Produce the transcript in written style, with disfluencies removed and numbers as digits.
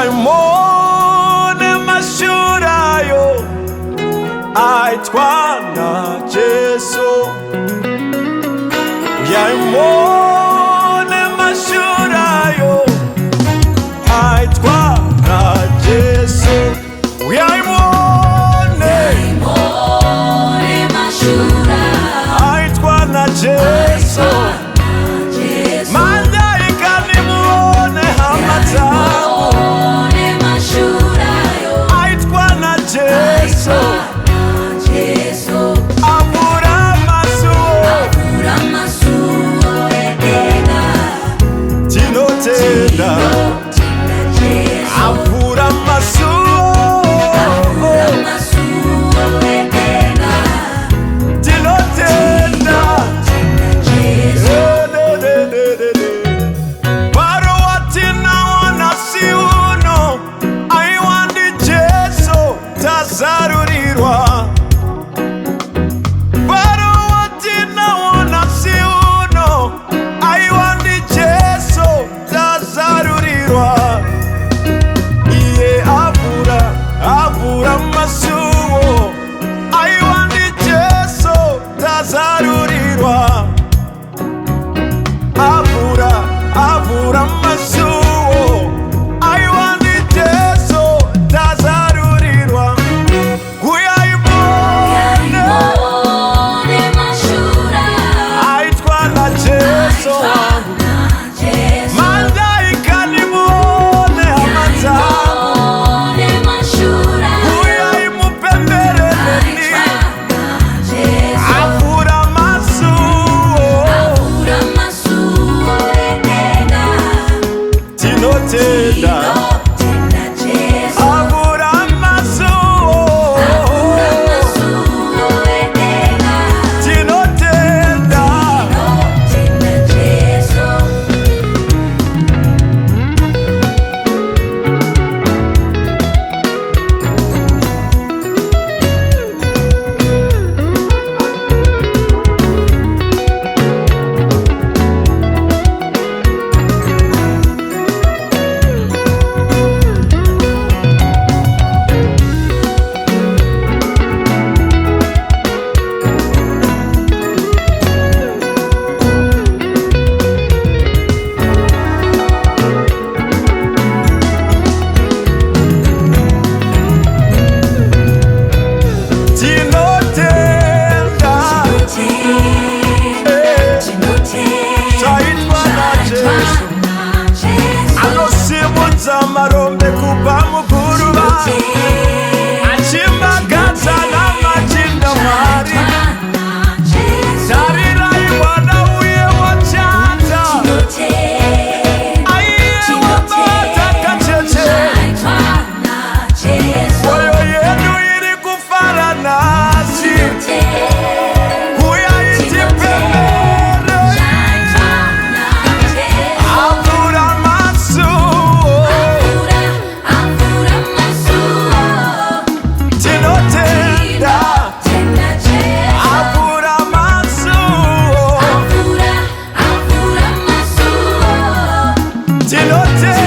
Uyayimone mashurayo aitwa na Yesu. Uyayimone mashurayo aitwa na Yesu. Uyayimone mashura aitwa na Yesu. Malaika nimuone hamatabu aitwa na Yesu. Avura masuo tinotenda. Avura masuo tinotenda. Baro watina wanasi uno aiwandi Yesu tazarurirwa. Baro watina wanasi uno aiwandi Yesu tazarurirwa. Iye avura masuo aiwandi Yesu tazarurirwa. Avura masuo aiwandi Yesu tazarurirwa. Uyayimone aitwa na Yesu. Malaika nimuone hamatabu uyayimupembereleni. Avura masuo tinotenda. Avura masuo tinotenda. Marombe kupa mukuruba achimbagaza na machinda mari tarira iwana uye wachata aiye wabata kacheche. Moyo yenu iri kufara nasi uyaitipemere. Avura masuo tinotenda. Avura masuo tinotenda.